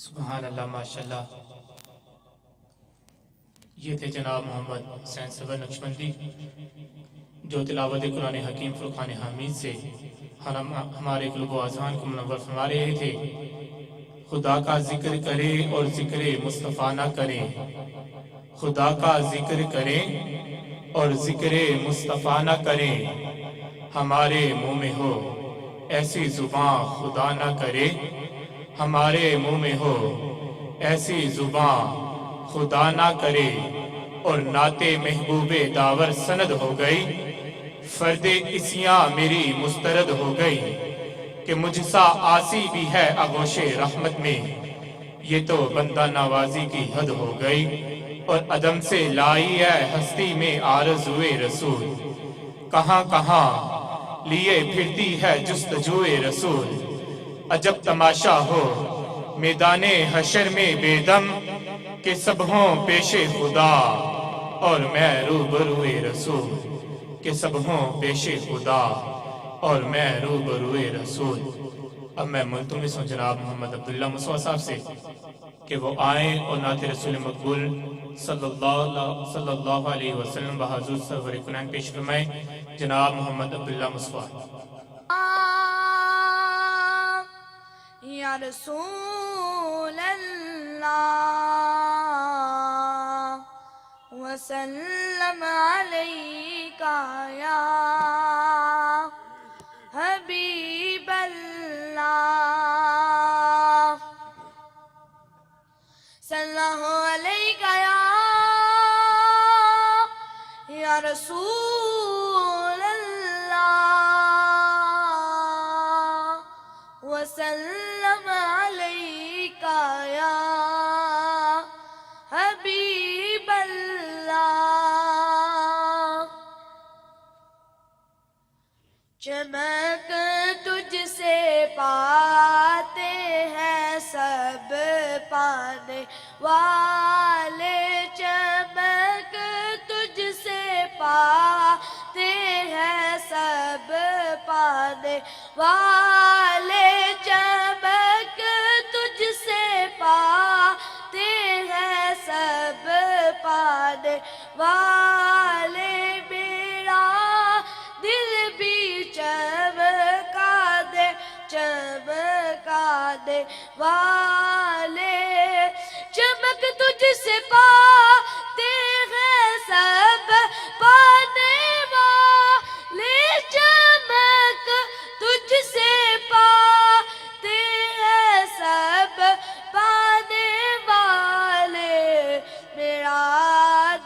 سبحان اللہ ماشاءاللہ. یہ تھے جناب محمد حسین صبر نقشبندی جو تلاوت قرآن حکیم فرقان حمید سے ہمارے قلوب و اذہان کو منور فرما رہے تھے. خدا کا ذکر کرے اور ذکر مصطفیٰ نہ کرے، خدا کا ذکر کرے اور ذکر مصطفیٰ نہ کرے، ہمارے منہ میں ہو ایسی زبان خدا نہ کرے، ہمارے منہ میں ہو ایسی زبان خدا نہ کرے. اور نعت محبوب داور سند ہو گئی، فرد اسیاں میری مسترد ہو گئی، کہ مجھ سا آسی بھی ہے آغوش رحمت میں، یہ تو بندہ نوازی کی حد ہو گئی. اور عدم سے لائی ہے ہستی میں آرزوئے رسول، کہاں کہاں لیے پھرتی ہے جستجوئے رسول. عجب تماشا ہو میدان حشر میں بے دم، کہ سب ہوں پیش خدا اور میں روبروئے رسول، کہ سب ہوں پیش خدا اور میں روبروئے رسول. اب میں ملتمس ہوں جناب محمد عبداللہ مصطفیٰ صاحب سے کہ وہ آئیں اور نعت رسول مقبول صلی اللہ علیہ وسلم بحضور سرور کنان پیش فرمائیں. جناب محمد عبداللہ مصطفیٰ. یا رسول اللہ وسلم علیکہ یا حبیب اللہ، صلی اللہ علیکہ یا رسول اللہ وسلم علیکہ یا حبیب اللہ. چمک تجھ سے پاتے ہیں سب پانے والے، چمک تجھ سے پاتے ہیں سب پانے والے، چمک تجھ سے پاتے ہیں سب پانے والے. میرا دل بھی چمکا دے چمکا دے والے، چمک تجھ سے پاتے ہیں سب پانے والے، چمک تجھ سے پاتے ہیں سب پانے والے. میرا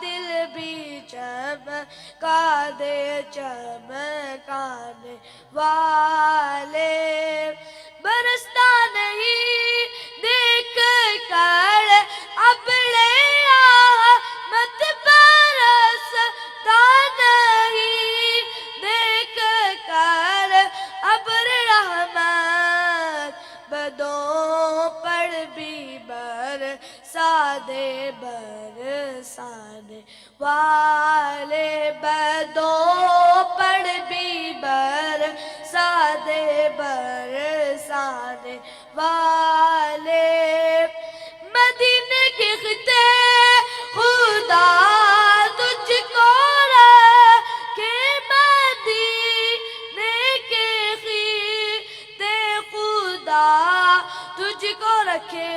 دل بھی چمکا دے چمکانے والے، برستا نہیں دیکھ کر ابرِ آمد، برستا نہیں دیکھ کر ابرِ رحمت، بدوں پر بھی برسا دے برسانے والے، بدوں پر بھی برسا دے برسانے والے. مدینے کے خطے خدا تجھ کو رکھے، مدینے کے خطے خدا تجھ کو رکھے،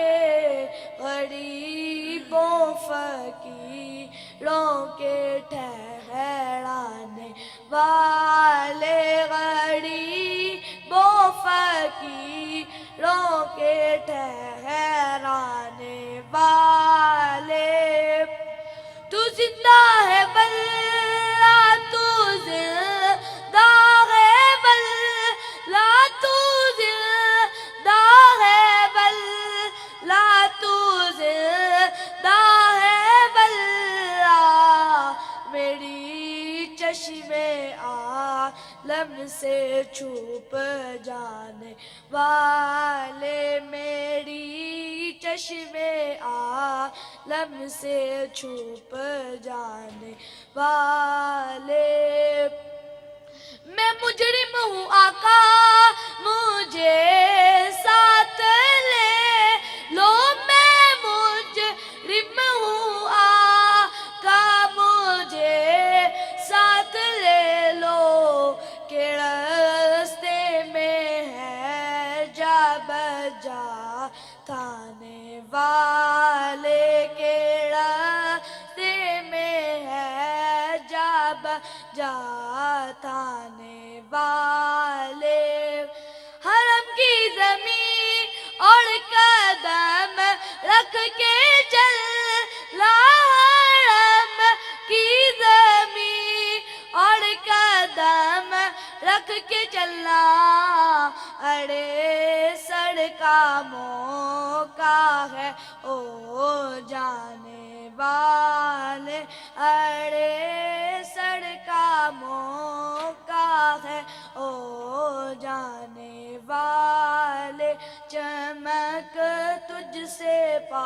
غریبوں فقیروں کے ٹھہرانے والے، غریبوں فقیروں کے ٹھہرانے والے. تو زندہ ہے واللہ تو زندہ ہے واللہ تو زندہ ہے واللہ تو زندہ ہے واللہ. میری چشم عالم سے چھپ جانے والے، میری چشم عالم سے چھپ جانے والے. میں مجرم ہوں آقا مجھے ساتھ لے لو، تھانے والے کے راستے میں ہے جب جا تھانے والے حرم کی زمین اور قدم رکھ کے چل حرم کی زمین اور قدم رکھ کے چلنا اڑے سڑکا موقع ہے او جانے والے اڑے سڑکا موقع ہے او جانے والے چمک تجھ سے پا